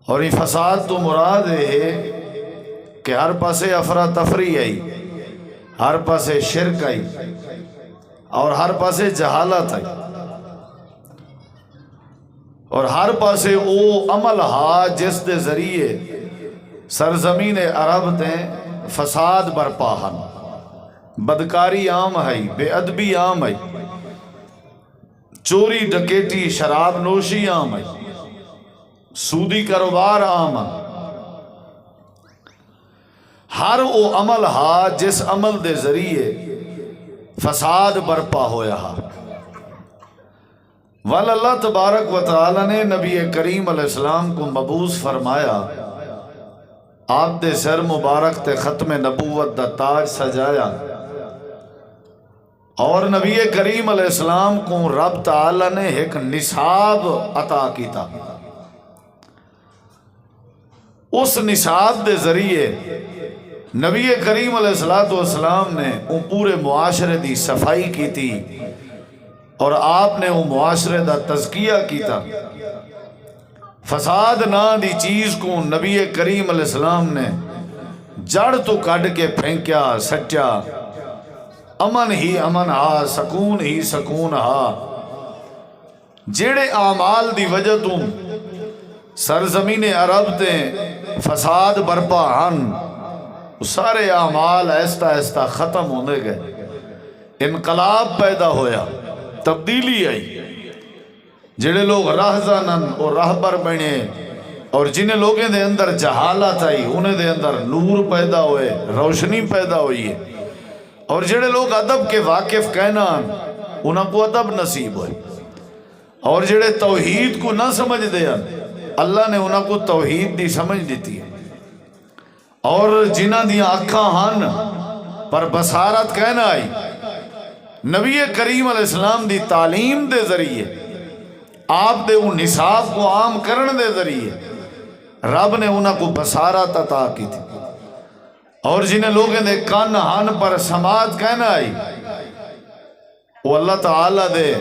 اور یہ فساد تو مراد ہے کہ ہر پاسے افراتفری آئی، ہر پاسے شرک آئی اور ہر پاسے جہالت آئی اور ہر پاسے او عمل ہا جس دے ذریعے سرزمین عرب تے فساد برپا ہن، بدکاری عام ہے، بے ادبی عام ہے، چوری ڈکیٹی شراب نوشی عام ہے، سودی کاروبار عام ہے۔ ہر او عمل ہا جس عمل دے ذریعے فساد برپا ہویا ہا۔ وال اللہ تبارک و تعالی نے نبی کریم علیہ السلام کو مبعوث فرمایا، آپ دے سر مبارک تے ختم نبوت دا تاج سجایا، اور نبی کریم علیہ السلام کو رب تعالی نے ایک نصاب عطا کیتا۔ اس نصاب دے ذریعے نبی کریم علیہ السلام نے ان پورے معاشرے دی صفائی کی تھی اور آپ نے وہ معاشرے دا تزکیہ کیتا۔ فساد نا دی چیز کو نبی کریم علیہ السلام نے جڑ تو کٹ کے پھینکیا، سٹیا، امن ہی امن ہا، سکون ہی سکون ہا۔ جیڑے اعمال دی وجہ تو سرزمین عرب تے فساد برپا ہن، سارے اعمال ایستا ایستا ختم ہونے گئے، انقلاب پیدا ہویا، تبدیلی آئی۔ جڑے لوگ راہزانن اور راہبر بنے اور جنہیں لوگیں دے اندر جہالت آئی، انہیں دے اندر نور پیدا ہوئے، روشنی پیدا ہوئی ہے، اور جڑے لوگ ادب کے واقف کہنا انہاں کو ادب نصیب ہوئے، اور جڑے توحید کو نہ سمجھ دے اللہ نے انہاں کو توحید دی سمجھ دیتی ہے، اور جنہاں دیاں اکھاں ہن پر بصارت کہنا آئی، نبی کریم علیہ السلام دی تعلیم دے ذریعے، آپ دے ان نصاب کو عام کرن دے ذریعے رب نے انہاں کو بصارت عطا کی تھی، اور جنہیں لوگیں دے کان ہن پر سماعت کہنا آئی، وہ اللہ تعالیٰ دے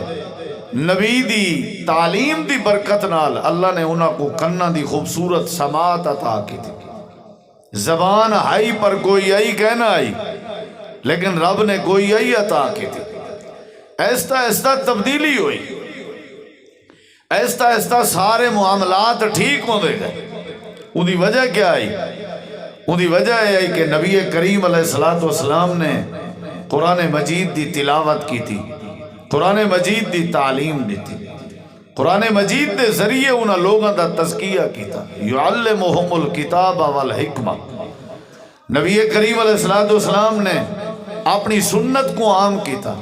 نبی دی تعلیم دی برکت نال اللہ نے انہاں کو کنہ دی خوبصورت سماعت عطا کی تھی۔ زبان ہائی پر کوئی آئی کہنا آئی، لیکن رب نے کوئی آئی عطا کی تھی۔ ایستا ایستا تبدیلی ہوئی، ایستا ایستا سارے معاملات ٹھیک ہو دے گئے۔ ان دی وجہ کیا آئی؟ ان دی وجہ ہے کہ نبی کریم علیہ السلام نے قرآن مجید دی تلاوت کی تھی، قرآن مجید دی تعلیم دی تھی، قرآن مجید دے ذریعے انہاں لوگاں دا تزکیہ کیتا۔ یعلمہم الکتاب والحکمہ، نبی کریم علیہ السلام نے اپنی سنت کو عام کیتا،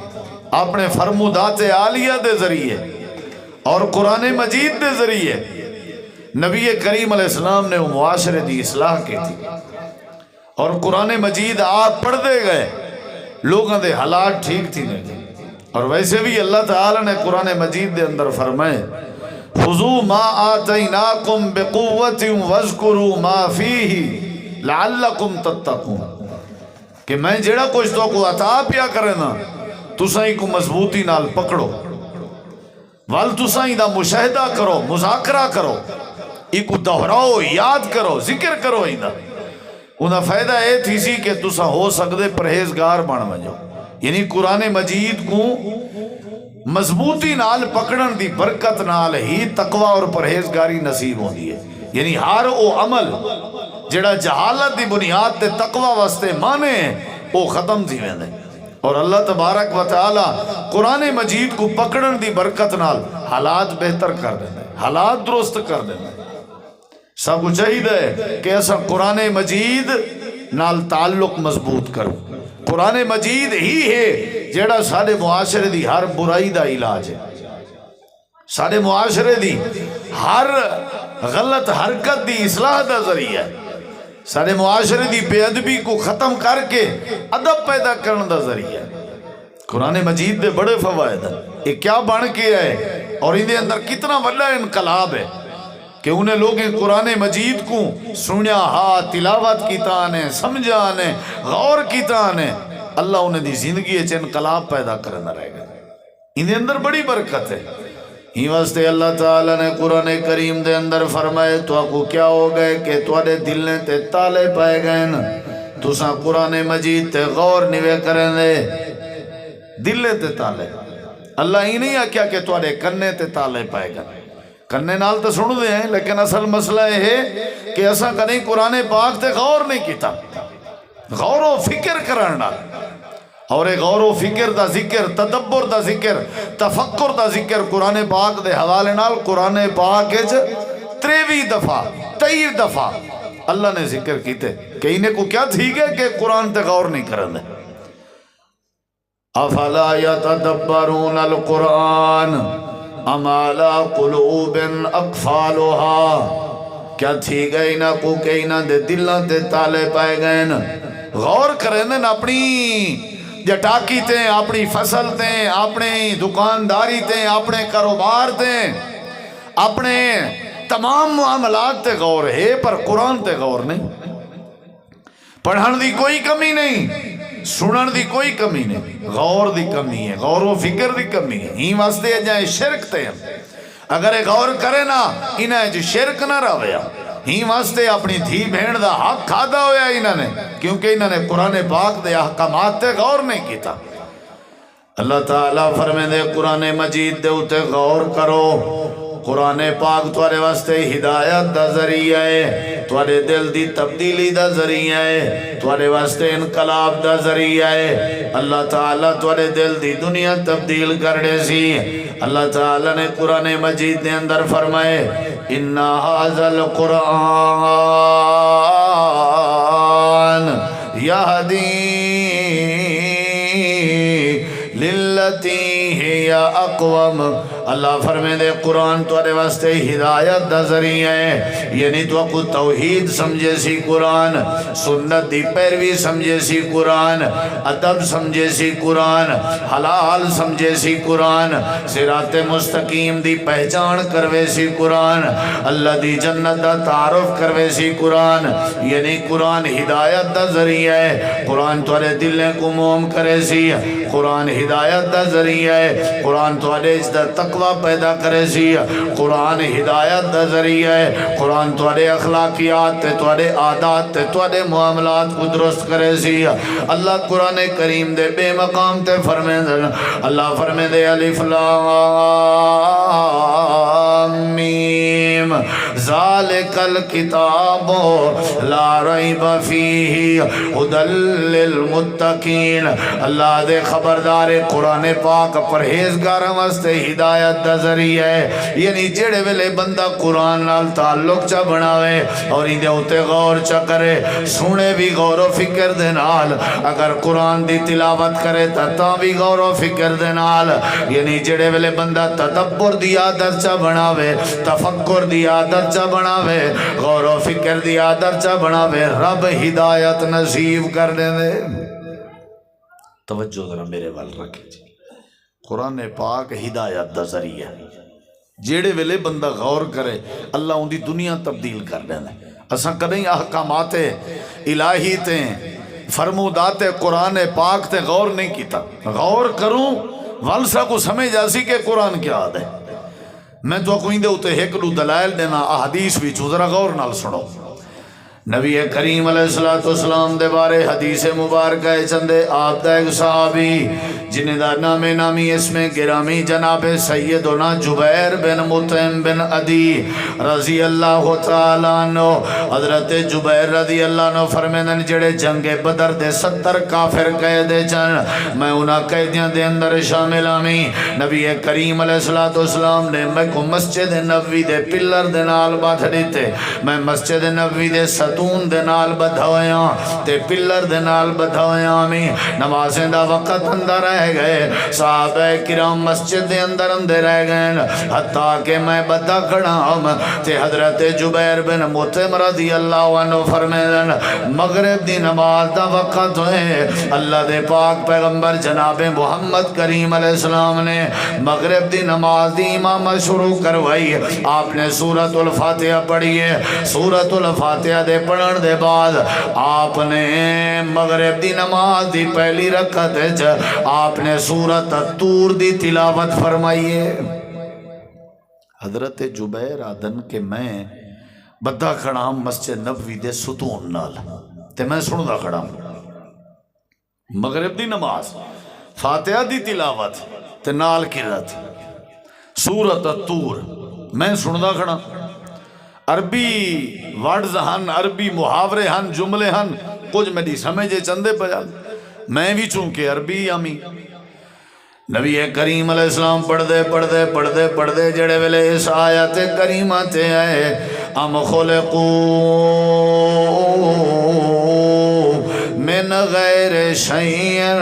اپنے فرمودات عالیہ دے ذریعے اور قرآن مجید دے ذریعے نبی کریم علیہ السلام نے وہ معاشرے دی اصلاح کی تھی، اور قرآن مجید آپ پڑھ دے گئے، لوگاں دے حالات ٹھیک تھی گئے۔ اور ویسے بھی اللہ تعالیٰ نے قرآن مجید دے اندر فرمائے، خذوا ما آتیناکم بقوت واذکروا ما فیہ لعلکم تتقون، کہ میں جڑا کچھ تو کو عطا پیا کرے نا تسائیں کو مضبوطی نال پکڑو، وال تسائیں دا مشاہدہ کرو، مذاکرہ کرو، ایک دہراؤ، یاد کرو، ذکر کرو، انہا فائدہ اے تھی سی کہ تسا ہو سکتے پرہیزگار بن وجو۔ یعنی قرآن مجید کو مضبوطی نال پکڑن دی برکت نال ہی تقوی اور پرہیزگاری نصیب ہوندی ہے۔ یعنی ہر او عمل جڑا جہالت دی بنیاد تے تقوی واسطے مانے او ختم تھی ویندے، اور اللہ تبارک و تعالی قرآن مجید کو پکڑن دی برکت نال حالات بہتر کر دیندے، حالات درست کر دیندے۔ سب کو چاہیے کہ ایسا قرآن مجید نال تعلق مضبوط کرو۔ قرآن مجید ہی ہے جیڑا سارے معاشرے دی ہر برائی دا علاج ہے، سارے معاشرے دی ہر غلط حرکت دی اصلاح دا ذریعہ ہے، سارے معاشرے دی بے ادبی کو ختم کر کے ادب پیدا کرنے دا ذریعہ ہے۔ قرآن مجید دے بڑے فوائد ہیں، یہ کیا بن کے ہے اور ان دے اندر کتنا بڑا انقلاب ہے کہ انہیں لوگیں قرآن مجید کو سنیا ہا، تلاوت کیتا آنے، سمجھا آنے، غور کیتا آنے، اللہ انہیں دی زندگی انقلاب پیدا کرنا رہے گا۔ ان دے اندر بڑی برکت ہے۔ ہی واسطے اللہ تعالیٰ نے قرآن کریم دے اندر فرمائے تو کو کیا ہو گئے کہ تواڈے دلیں تے تالے پائے گئے نا، تساں قرآن مجید تے غور نہیں کریں دے، دلے تے تالے۔ اللہ ہی نہیں آکھیا کہ تواڈے کنے تے تالے پائے گئے، کنے نال تو سن دے ہیں، لیکن اصل مسئلہ یہ ہے کہ اساں کدیں قرآن پاک تے غور نہیں کیتا، غور و فکر کرنا، اور غور و فکر دا ذکر، تدبر دا ذکر، تفکر دا ذکر قرآن پاک دے حوالے نال قرآن پاک وچ 23 دفعہ 23 دفعہ اللہ نے ذکر کیتے کہ انہیں کو کیا تھی گئے کہ قرآن تے غور نہیں کرنے۔ افلا یتدبرون القرآن ام علی قلوب اقفالها، کیا تھی گئے انہاں کو کہ انہاں دے دلاں تے تالے پائے گئے نا، غور کرنے اپنی جٹاکی تے، اپنی فصل تے، اپنے دکانداری تے، اپنے کاروبار تے، اپنے تمام معاملات تے غور ہے، پر قرآن تے غور نہیں۔ پڑھن دی کوئی کمی نہیں، سنن دی کوئی کمی نہیں، غور دی کمی ہے، غور و فکر دی کمی ہے۔ ہی واسطے جائے شرک تے اگر غور کرے نا انہیں جو شرک نہ رویا، ہی واسطے اپنی دھی بھیڑ دا حق کھادا ہویا انہوں نے، کیونکہ انہوں نے قرآن پاک دے احکامات تے غور نہیں کیتا۔ اللہ تعالیٰ فرمے دے قرآن مجید دے اتے غور کرو، قرآن پاک توارے واسطے ہدایت دا ذریعہ ہے، توارے دل دی تبدیلی دا ذریعہ ہے، توارے واسطے انقلاب دا ذریعہ ہے۔ اللہ تعالیٰ توارے دل دی دنیا تبدیل کرنے سی۔ اللہ تعالیٰ نے قرآن مجید دے اندر فرمائے اِنَّا هَذَا الْقُرْآنَ يَهْدِي لِلَّتِي هِيَ اقوم۔ اللہ فرمے دے قرآن توارے واسطے ہدایت دا ذریعہ ہے، یعنی تو کو توحید سمجھے سی قرآن، سنت دی پیروی سمجھے سی قرآن، ادب سمجھے سی قرآن، حلال سمجھے سی قرآن، صراط مستقیم دی پہچان کروے سی قرآن، اللہ دی جنت دا تعارف کروے سی قرآن، یعنی قرآن ہدایت دا ذریعہ ہے۔ قرآن توارے دلیں کو موم کرے سی، قرآن ہدایت دا ذریعہ ہے، قرآن توارے اجدہ تقوی پیدا کرے سی، قرآن ہدایت دا ذریعہ ہے، قرآن توارے اخلاقیات تے، توارے عادات تے، توارے معاملات کو درست کرے سی۔ اللہ قرآن کریم دے بے مقام تے فرمے دے، اللہ فرمے دے الف لام میم ذالک الکتاب لا ریب فیہ ھدی للمتقین۔ اللہ دے خبردار قرآن پاک پرہیزگاراں واسطے ہدایت دا ذریعہ ہے، یعنی جڑے ویلے بندہ قرآن نال تعلق چا بناوے اور اندے اوتے غور چا کرے، سنے بھی غور و فکر دے نال، اگر قرآن دی تلاوت کرے تا بھی غور و فکر دے نال، یعنی جڑے ویلے بندہ تدبر دی عادت چا بناوے، تفکر دی عادت چا بناوے، غور و فکر دی عادت چا بناوے، رب ہدایت نصیب کر دے دے۔ توجہ ذرا میرے وال رکھے جی، قرآن پاک ہدایت دا ذریعہ، جیڑے ویلے بندہ غور کرے اللہ ان دی دنیا تبدیل کر دینا۔ اساں کدیں احکامات الہی تے فرمودات قرآن پاک تے غور نہیں کیتا، غور کروں والسا کو سمجھ آسی کہ قرآن کیا آدھے۔ میں تو کوئی دے ہوتے ایک دو دلائل دینا احادیث بھی ذرا غور نال سنو۔ نبی کریم علیہ السلام دے بارے حدیث مبارکہ چندے آپ دا ایک صحابی جنہیں دا نام نامی اسم گرامی جناب سیدنا جبیر بن مطعم بن عدی رضی اللہ تعالیٰ عنہ، حضرت جبیر رضی اللہ عنہ فرمیدن جڑے جنگ بدر دے 70 کافر قیدے چن، میں انہاں قیدیاں دے اندر شامل آمی۔ نبی کریم علیہ السلام نے میں کو مسجد نبوی دے پلر دے نال بات دیتے، میں مسجد نبوی دے ستون دے نال بدھویاں تے پلر دے نال بدھویاں میں نمازیں دا وقت اندر رہ گئے، صحابہ کرام مسجد دے اندر رہ گئے، حتیٰ کہ میں بدھا کھڑا ہوں تے حضرت جبیر بن مطعم رضی اللہ عنہ فرمیدن مغرب دی نماز دا وقت ہوئے، اللہ دے پاک پیغمبر جناب محمد کریم علیہ السلام نے مغرب دی نماز دی امامہ شروع کروائی، آپ نے سورۃ الفاتحہ پڑھی ہے، سورۃ الفاتحہ دے پڑھن دے بعد آپ نے مغرب دی نماز دی پہلی رکعت وچ آپ نے سورۃ الطور دی تلاوت فرمائی ہے۔ حضرت جبیر آدن کہ میں بدھا کھڑا ہوں مسجد نبوی دے ستون نال تے میں سندا کھڑا ہوں مغرب دی نماز فاتحہ دی تلاوت تے نال قرات سورۃ الطور میں سندا کھڑا عربی ورڈز ہن عربی محاورے ہن جملے ہن کچھ میری سمجھے چندے پیا میں بھی چونکہ عربی آمی نبی کریم علیہ السلام پڑھدے جڑے ویلے اس آیت کریمہ تے آئے ام خلقو من غیر شیئن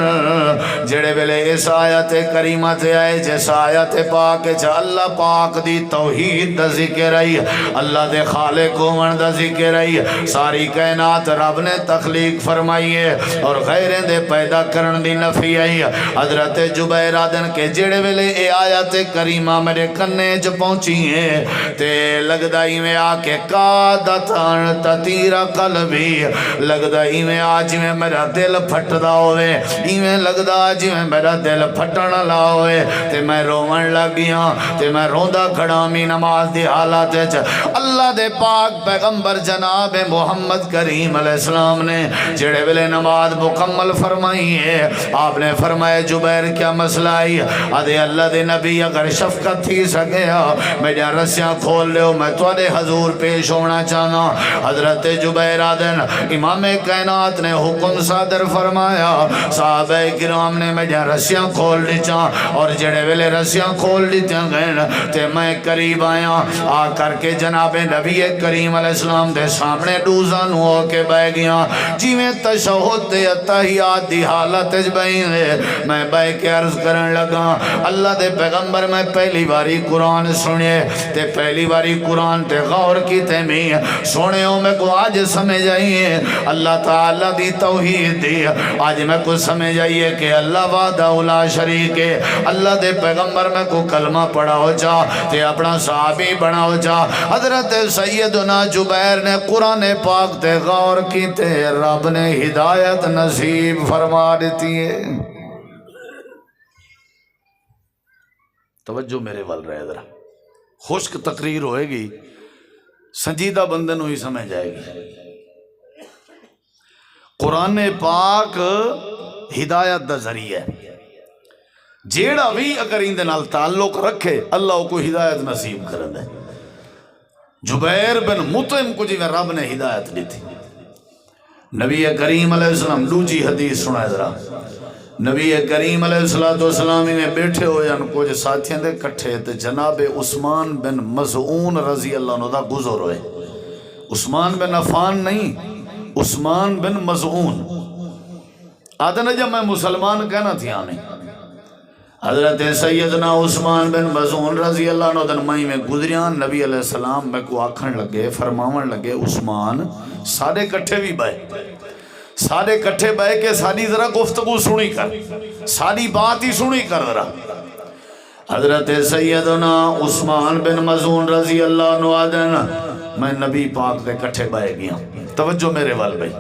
جڑے ویلے اس آیت کریمہ تے آئے جس آیت پاک چا اللہ پاک دی توحید دا ذکر آئی اللہ دے خالق ہومن دا ذکر آئی ساری کائنات رب نے تخلیق فرمائی ہے اور غیریں دے پیدا کرن دی نفی آئی حضرت جبیر آدن کے جڑے ویلے اے آیت کریمہ میرے کنے جو پہنچی ہیں تے لگدائی میں آکے قادتان تطیر قلبی لگدائی میں آج میں میرا دل پھٹدا ہوئے ایویں لگدا جی میں میرا دل پھٹن لا ہوئے تے میں روون لگ گیا تے میں روندا کھڑا می نماز دی حالت وچ اللہ دے پاک پیغمبر جناب محمد کریم علیہ السلام نے جڑے ویلے نماز مکمل فرمائی ہے آپ نے فرمایا جبیر کیا مسئلہ آئی آدھے اللہ دے نبی اگر شفقت تھی سکیا میرے رسیاں کھول لیو میں تواڈے حضور پیش ہونا چاہنا حضرت جبیر آدن امام کائنات نے حکم صادر فرمایا صحابہ کرام نے میرے رسیاں کھول لیچاں اور جڑے ویلے رسیاں کھول لیچاں گئن تے میں قریب آیا آ کر کے جناب نبی کریم علیہ السلام دے سامنے ڈوزان ہو کے بہ گیا جی میں تشہد تے اتحیات دی حالت جبین ہے میں بہ کے عرض کرن لگا اللہ دے پیغمبر میں پہلی باری قرآن سنے تے پہلی باری قرآن تے غور کی تے میں سونے ہوں میں کو آج سمجھ آئیے اللہ تعالیٰ دی توحید دی آج میں کو سمجھ آئیے کہ اللہ وحدہ لا شریک ہے اللہ دے پیغمبر میں کو کلمہ پڑھا ہو جا تے اپنا صحابی بنا ہو جا حضرت سیدنا جبیر نے قرآن پاک تے غور کی تے رب نے ہدایت نصیب فرما دیتی ہے توجہ میرے وال رہے ذرا خشک تقریر ہوئے گی سنجیدہ بندن ہوئی سمجھ جائے گی قرآن پاک ہدایت دا ذریعہ ہے جیڑا بھی اگر اندے نال تعلق رکھے اللہ کو ہدایت نصیب کرن ہے جبیر بن مطعم کو جی میں رب نے ہدایت لی تھی نبی کریم علیہ السلام دوجی حدیث سنائے ذرا نبی کریم علیہ السلام میں بیٹھے ہوئے ان کچھ ساتھیاں دے کٹھے تے جناب عثمان بن مظعون رضی اللہ عنہ دا گزر ہوئے عثمان بن عفان نہیں عثمان بن مظعون آدھنا جب میں مسلمان کہنا تھی آنے حضرت سیدنا عثمان بن مظعون رضی اللہ عنہ دن مائی میں گزریان نبی علیہ السلام میں کو آکھن لگے فرماون لگے عثمان سارے کٹھے بھی بائے سارے کٹھے بائے کے ساری ذرا گفتگو سنی کر ساری بات ہی سنی کر ذرا حضرت سیدنا عثمان بن مظعون رضی اللہ عنہ آدن میں نبی پاک دے کٹھے بائے گیا توجہ میرے وال بھائی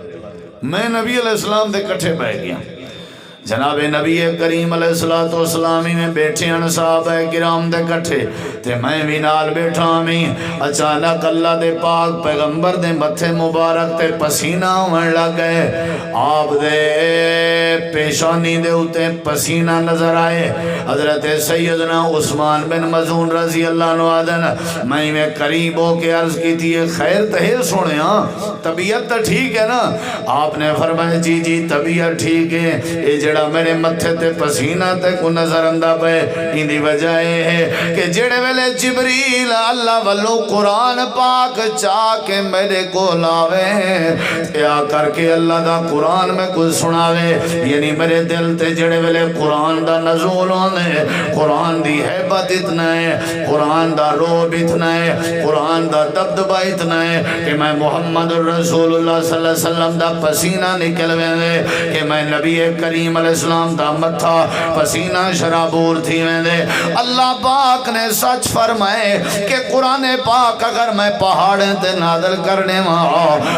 میں نبی علیہ السلام دے کٹھے بائے گیا جناب نبی کریم علیہ السلام میں بیٹھے ہیں صحابہ کرام دے کٹھے تے میں بھی نال بیٹھا میں اچانک اللہ دے پاک پیغمبر دے متھے مبارک تے پسینہ ہونے لگ گئے آپ دے پیشانی دے ہوتے پسینہ نظر آئے حضرت سیدنا عثمان بن مظعون رضی اللہ عنہ آدن میں قریب ہو کے عرض کی تھی خیر تہے سونے ہاں طبیعت تا ٹھیک ہے نا آپ نے فرمایا جی جی طبیعت ٹھیک ہے یہ جڑا میرے متھے تے پسینہ تے کو نظر اندہ پہ اندی وجہ ہے کہ جڑے ویلے جبریل اللہ والو قرآن پاک چاہ کے میرے کو لاوے یا کر کے اللہ دا قرآن میں کچھ سناوے یعنی میرے دل تے جڑے ویلے قرآن دا نزول ہونے قرآن دی حیبت اتنا ہے قرآن دا روب اتنا ہے قرآن دا دبدبہ اتنا ہے کہ میں محمد الرسول اللہ صلی اللہ علیہ وسلم دا پسینہ نکل وے کہ میں نبی کریم علیہ السلام دا متھا پسینہ شرابور تھی ویندے اللہ پاک نے سچ فرمائے کہ قرآن پاک اگر میں پہاڑ تے نازل کرنے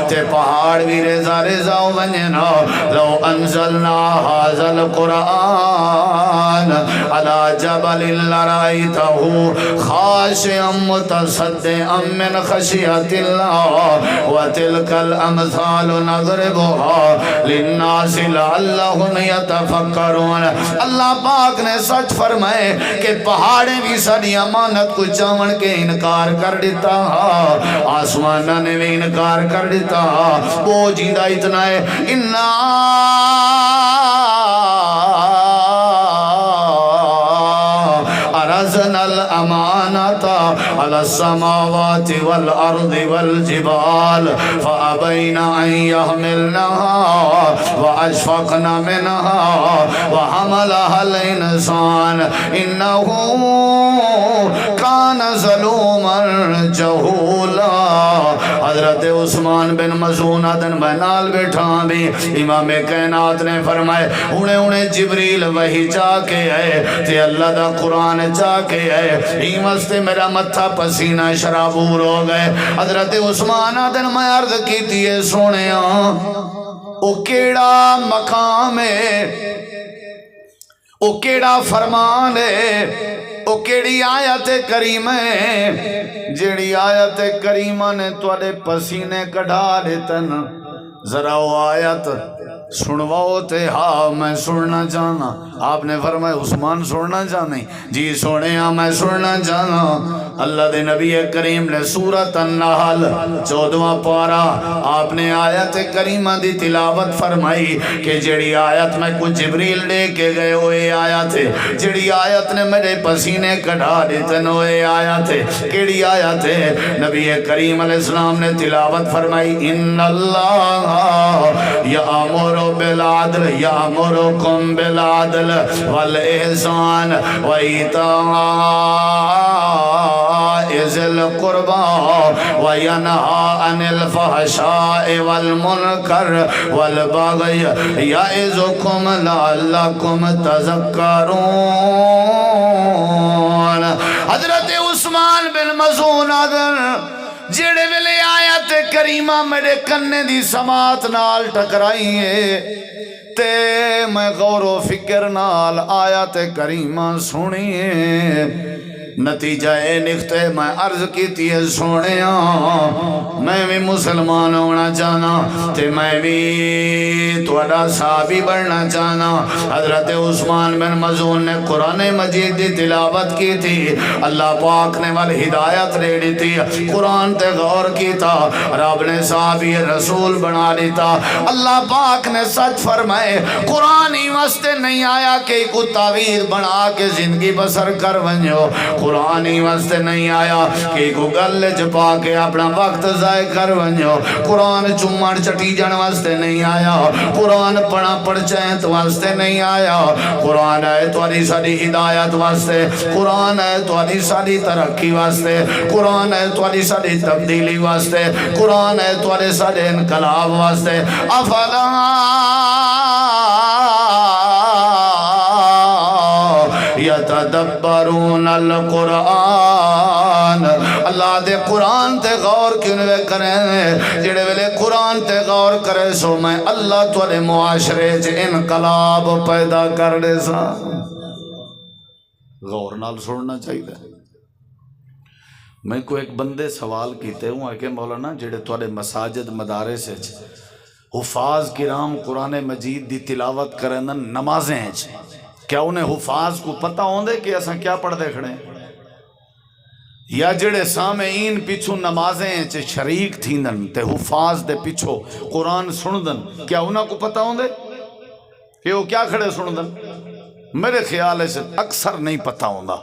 تے پہاڑ بھی ریزا ریزا ونجنا لو انزلنا هذا القرآن على جبل لرأيته خاشعا متصدعا من خشية الله وتلك الأمثال نضربها للناس لعلهم يتفكرون اللہ پاک نے سچ فرمائے کہ پہاڑیں بھی ساری امانت کو چاون کے انکار کر دیتا آسمانہ نے بھی انکار کر دیتا وہ جیندہ اتنا ہے أرزنا الأمانة على السماوات والأرض والجبال فأبين أن يحملنها وأشفقن منها وحملها الإنسان إنه كان ظلوما جهولا حضرت عثمان بن مظعون دن بنال بیٹھا بھی امام کائنات نے فرمائے انہیں جبریل وحی چاہ کے آئے تے اللہ دا قرآن چاہ کے آئے ایمستے میرا متھا پسینہ شرابور ہو گئے حضرت عثمان دن میں عرض کی تیئے سونے او کیڑا مقام ہے او کیڑا فرمان ہے او کیڑی آیت کریمہ ہے جیڑی آیت کریمہ نے توڑے پسینے کڑھا دیتن ذرا وہ آیت سنواؤ تے ہاں میں سننا چاہنا آپ نے فرمایا عثمان سننا چاہنے جی سونے ہاں میں سننا چاہنا اللہ دے نبی کریم نے سورۃ النحل 14واں پارہ آپ نے آیت کریمہ دی تلاوت فرمائی کہ جڑی آیت میں کچھ جبریل دے کے گئے ہوئے آیت ہے جڑی آیت نے میرے پسینے کڑھا دیتن ہوئے آیت ہے کیڑی آیت ہے نبی کریم علیہ السلام نے تلاوت فرمائی ان اللہ یامر بالعدل یامرکم بالعدل والإحسان وإيتاء ذي القربى وينهى عن الفحشاء والمنكر والبغي يعظكم لعلكم تذكرون حضرت عثمان بن مظعون جڑے ویلے آیت کریمہ میرے کنے دی سماعت نال ٹکرائی ہے تے میں غور و فکر نال آیت کریمہ سنیے نتیجہ اے نکتے میں عرض کی تھی سونے میں بھی مسلمان ہونا چاہنا تے میں بھی توڑا صحابی بڑھنا چاہنا حضرت عثمان بن مظعون نے قرآن مجید دی تلاوت کی تھی اللہ پاک نے وال ہدایت لے لی تھی قرآن تے غور کی تھا رب نے صحابی رسول بنا لی تھا اللہ پاک نے سچ فرمائے قرآن ہی واسطے نہیں آیا کہ کو تعویذ بنا کے زندگی بسر کر ونجو قرآن ہی واسطے نہیں آیا کہ کو گل چپا کے اپنا وقت ضائع کر ونجو قرآن چمڑ چٹی جن واسطے نہیں آیا قرآن پڑھا پڑچیت واسطے نہیں آیا قرآن ہے تواڈی ساری ہدایت واسطے قرآن ہے تواڈی ساری ترقی واسطے قرآن ہے تواڈی ساری تبدیلی واسطے قرآن ہے تواڈے سارے انقلاب واسطے افلا یتدبرون القرآن اللہ دے قرآن تے غور کیوں کریں جڑے ویلے قرآن تے غور کرے سو میں اللہ تواڈے معاشرے چ انقلاب پیدا کر دے سا غور نال سننا چاہیے میں کو ایک بندے سوال کیتے ہوں کہ مولانا جڑے تواڈے مساجد مدارس وچ حفاظ کرام قرآن مجید دی تلاوت کرن نمازیں کیا انہیں حفاظ کو پتہ ہوندے کہ ایسا کیا پڑھ دے کھڑے یا جڑے سامعین پیچھو نمازیں شریک تھیندن تے حفاظ دے پیچھو قرآن سندن کیا انہاں کو پتہ ہوندے کہ وہ کیا کھڑے سندن میرے خیال سے اکثر نہیں پتہ ہوندا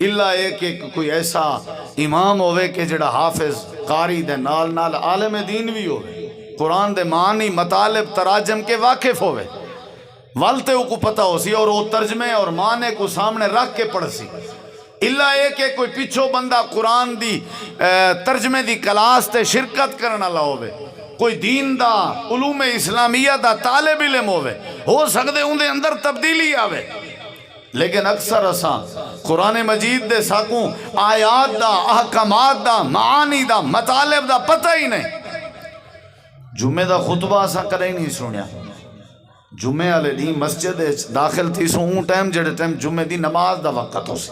اللہ ایک کہ کوئی ایسا امام ہوئے کہ جڑا حافظ قاری دے نال نال عالم دین بھی ہوئے قرآن دے معنی مطالب تراجم کے واقف ہوئے والتے کو پتہ ہو سی اور وہ ترجمے اور معنی کو سامنے رکھ کے پڑھ سی اللہ ایک کہ کوئی پیچھو بندہ قرآن دی ترجمے دی کلاس تے شرکت کرنا لا ہوئے کوئی دین دا علوم اسلامیہ دا طالب علم ہوئے، ہو سکتے ان دے اندر تبدیلی آوے، لیکن اکثر اساں قرآن مجید دے ساکوں آیات دا، احکامات دا، معانی دا، مطالب دا پتہ ہی نہیں۔ جمعہ دا خطبہ اساں کرے ہی نہیں سنیا، جمعہ والے دن مسجد داخل تھی سو اون ٹائم جڑے ٹائم جمعہ دی نماز دا وقت ہو سی،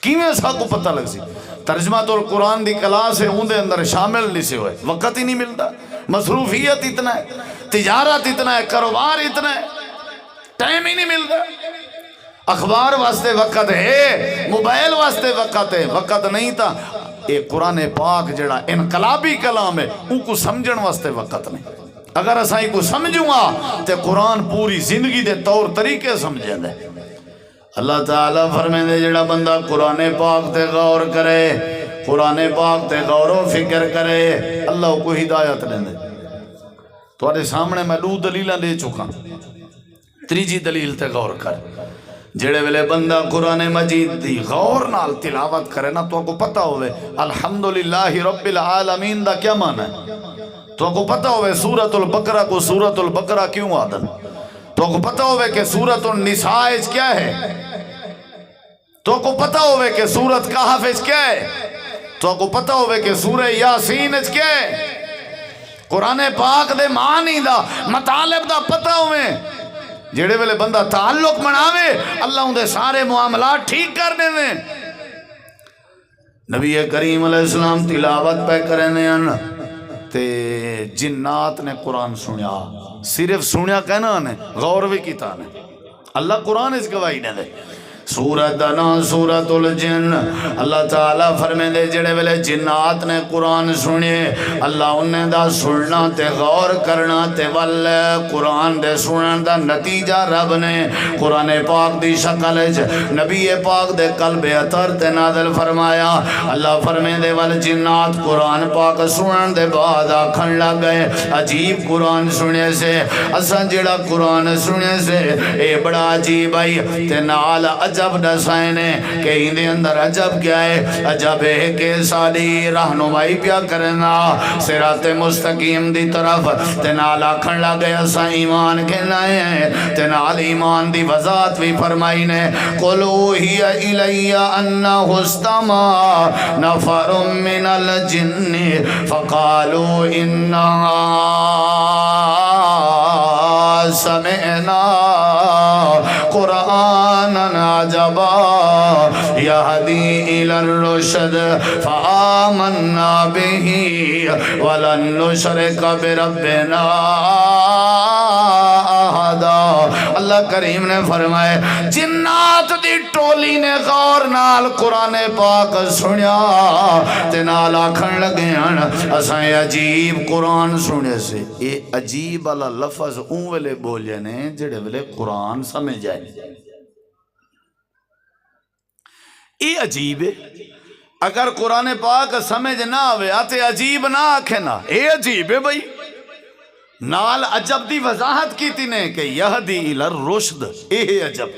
کیویں ساکو پتہ لگ سی؟ ترجمہ تو قرآن دی کلاس ہے اون دے اندر شامل نہیں سے ہوئے، وقت ہی نہیں ملتا، مصروفیت اتنا ہے، تجارت اتنا ہے، کاروبار اتنا ہے، ٹائم ہی نہیں ملتا۔ اخبار واسطے وقت ہے، موبائل واسطے وقت ہے، وقت نہیں تھا اے قرآن پاک جڑا انقلابی کلام ہے ان کو سمجھن واسطے وقت نہیں۔ اگر اسائی کو سمجھوں گا تے قرآن پوری زندگی دے طور طریقے سمجھیں دے۔ اللہ تعالیٰ فرمائے دے جڑا بندہ قرآن پاک تے غور کرے، قرآن پاک تے غور و فکر کرے، اللہ کو ہدایت دے دے۔ تمہارے سامنے میں دو دلیلاں دے چکا، تیجی دلیل تے غور کر۔ جڑے ویلے بندہ قرآن مجید دی غور نال تلاوت کرے نا تو کو پتہ ہوئے الحمدللہ رب العالمین دا کیا معنی ہے، تو کو پتہ ہوئے سورۃ البقرہ کو سورۃ البقرہ کیوں آدن، تو کو پتہ ہوئے کہ سورۃ النساء کیا ہے، تو کو پتہ ہوئے کہ سورۃ کہف کیا ہے، تو کو پتہ ہوئے کہ سورہ یاسین کیا ہے۔ قرآن پاک دے معنی دا مطالب دا پتہ ہوئے، جڑے ویلے بندہ تعلق مناوے اللہ ان دے سارے معاملات ٹھیک کر دے دیں۔ نبی کریم علیہ السلام تلاوت پہ کرنے ہیں تے جنات نے قرآن سنیا، صرف سنیا کہنا نے، غور بھی کیتا نے، اللہ قرآن اس گواہی نے دے۔ سورت دنا سورت الجن، اللہ تعالیٰ فرمے دے جڑے ویلے جنات نے قرآن سنے اللہ انہیں دا سننا تے غور کرنا تے والے قرآن دے سنن دا نتیجہ رب نے قرآن پاک دی شکل نبی پاک دے قلب اطہر تے نازل فرمایا۔ اللہ فرمے دے والے جنات قرآن پاک سنن دے بعد آکھن لگ گئے عجیب قرآن سنے سے، اساں جڑا قرآن سنے سے اے بڑا عجیب آئی تے نال عجب دسائنے کہ اندے اندر عجب کیا ہے، عجب ہے کہ ساری رہنمائی پیا کرنا صراط مستقیم دی طرف، تنال آکھن لگے اسا ایمان کے نائے ہیں، تنال ایمان دی وضاحت بھی فرمائی نے قُلْ أُوحِيَ إِلَيَّ أَنَّهُ اسْتَمَعَ نَفَرٌ مِّنَ الْجِنِّ فَقَالُوا إِنَّا سَمِعْنَا قُرْآنًا عَجَبًا يَهْدِي إِلَى الرُّشْدِ فَآمَنَّا بِهِ وَلَن نُّشْرِكَ بِرَبِّنَا أَحَدًا۔ اللہ کریم نے فرمائے جنات دی ٹولی نے غور نال قرآن پاک سنیا تے نال آکھن لگے ہیں اساں عجیب قرآن سنے سے۔ اے عجیب والا لفظ اون ویلے بولے نے جڑے ویلے قرآن سمجھ جائے، اے عجیب ہے۔ اگر قرآن پاک سمجھ نہ آوے آتے عجیب نہ آکھے نا، اے عجیب ہے بھائی۔ نال عجب دی وضاحت کی تینے کہ یہدی الی الرشد، اے عجب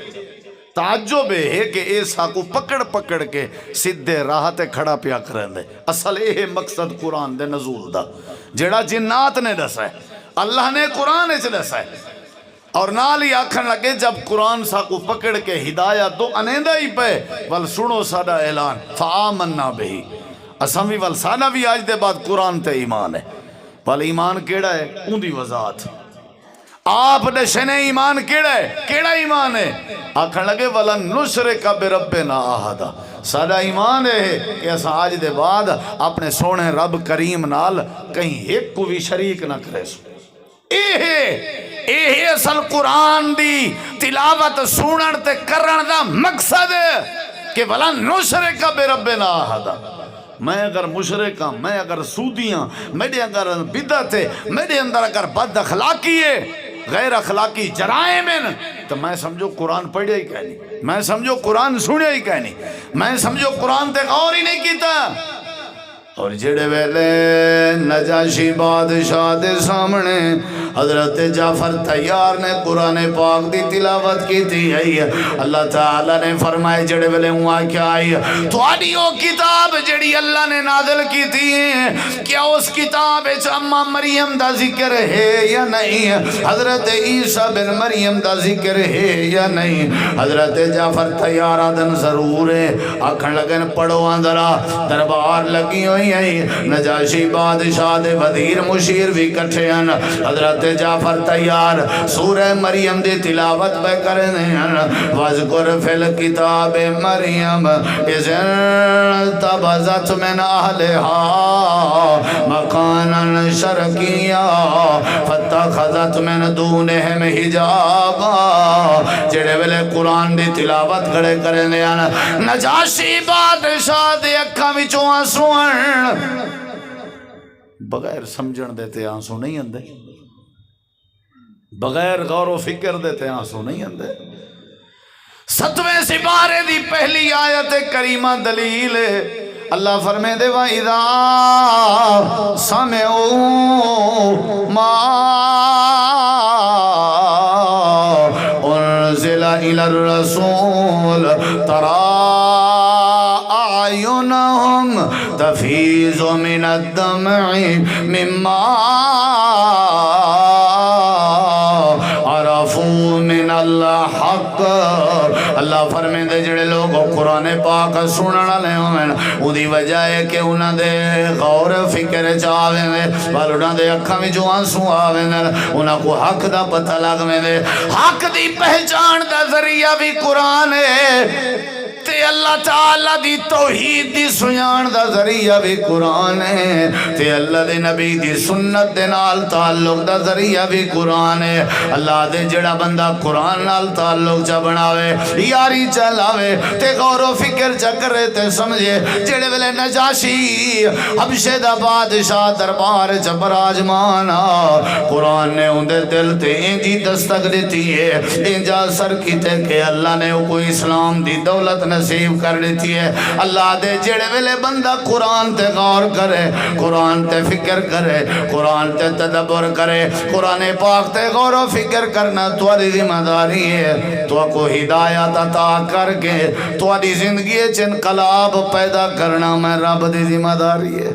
تعجب ہے کہ اے ساکو پکڑ پکڑ کے سدھے راہ تے کھڑا پیا کرن دے۔ اصل اے مقصد قرآن دے نزول دا جڑا جنات نے دسا ہے، اللہ نے قرآن اچ دسا ہے، اور نال ہی آکھن لگے جب قرآن ساکو پکڑ کے ہدایت دو انیندہ ہی پہ ول سنو ساڈا اعلان فآمنا بہی، اساں بھی ول ساڈا بھی آج دے بعد قرآن تے ایمان ہے۔ ول ایمان کیڑا ہے اون دی وضاحت، آپ دے شنے ایمان کیڑا ہے، کیڑا ایمان ہے؟ آکھن لگے ولن نشرک بربنا احدا، ساڈا ایمان ہے کہ اساں آج دے بعد اپنے سونے رب کریم نال کہیں ایک کو بھی شریک نہ کرے سو۔ اے اصل قرآن دی تلاوت سنن تے کرن دا مقصد ہے کہ ولن نشرک بربنا احدا۔ میں اگر مشرک ہاں، میں اگر سودی ہاں، میرے اگر بدعت ہے، میرے اندر اگر بد اخلاقی ہے، غیر اخلاقی جرائم ہیں، تو میں سمجھو قرآن پڑھیا ہی کہنی، میں سمجھو قرآن سنیا ہی کہنی، میں سمجھو قرآن تے غور ہی نہیں کیتا۔ اور جڑے ویلے نجاشی بادشاہ دے سامنے حضرت جعفر تیار نے قرآن پاک دی تلاوت کی تھی ہے، اللہ تعالیٰ نے فرمائے جڑے ویلے ہوا کیا آئی تو آڈی وہ کتاب جڑی اللہ نے نازل کی تھی کیا اس کتاب اما مریم دا ذکر ہے یا نہیں، حضرت عیسیٰ بن مریم دا ذکر ہے یا نہیں؟ حضرت جعفر تیار آدن ضرور ہے، آکھن لگن پڑھو اندرا دربار لگی ہوئی ہے، نجاشی بادشاہ دے وزیر مشیر بھی کٹھے ہیں، حضرت جعفر تیار سورہ مریم دی تلاوت پہ کرنے ہیں، وَذْكُرْ فِي الْكِتَابِ مریم اِذْ انْتَبَذَتْ مِنْ أَهْلِهَا مَكَانًا شَرْقِيًّا فَاتَّخَذَتْ مِنْ دُونِهِمْ حِجَابًا۔ جڑے ویلے قرآن دی تلاوت کھڑے کرنے ہیں، نجاشی بادشاہ دے اکھاں وچوں آنسو بغیر سمجھن دیتے آنسو نہیں اندے، بغیر غور و فکر دیتے آنسو نہیں اندے۔ 7ویں سپارے دی پہلی آیت کریمہ دلیل ہے، اللہ فرمے دے وَإِذَا سَمِعُوا مَا أُنزِلَ إِلَى الرَّسُولِ تَرَىٰ أَعْيُنَهُمْ تَفِيضُ مِنَ الدَّمْعِ مِمَّا عَرَفُوا مِنَ الْحَقِّ۔ اللہ فرمائے دے جڑے لوگ قرآن پاک سننا لے ہوئے او دی وجہ ہے کہ انہاں دے غور فکر چاہویں دے بل انہاں دے اکھاں میں جو آنسو آویں دے انہاں کو حق دا پتہ لگویں دے، حق دی پہچان دا ذریعہ بھی قرآن ہے تے اللہ تعالیٰ دی توحید دی سنان دا ذریعہ بھی قرآن ہے تے اللہ دے نبی دی سنت دے نال تعلق دا ذریعہ بھی قرآن ہے۔ اللہ دے جڑا بندہ قرآن نال تعلق چا بناوے یاری چلاوے تے غور و فکر چا کرے تے سمجھے جڑے ویلے نجاشی حبشے دا بادشاہ دربار چا براجمانا قرآن نے اندے دل تے انجی دستک دیتی ہے، انجا سر کی تے کہ اللہ نے کوئی اسلام دی دولت نصیب کر لیتی ہے۔ اللہ دے جڑے ویلے بندہ قرآن تے غور کرے، قرآن تے فکر کرے، قرآن تے تدبر کرے، قرآن پاک تے غور و فکر کرنا تواڈی ذمہ داری ہے، تو کو ہدایت عطا کر کے تواڈی زندگی وچ انقلاب پیدا کرنا میں رب دی ذمہ داری ہے۔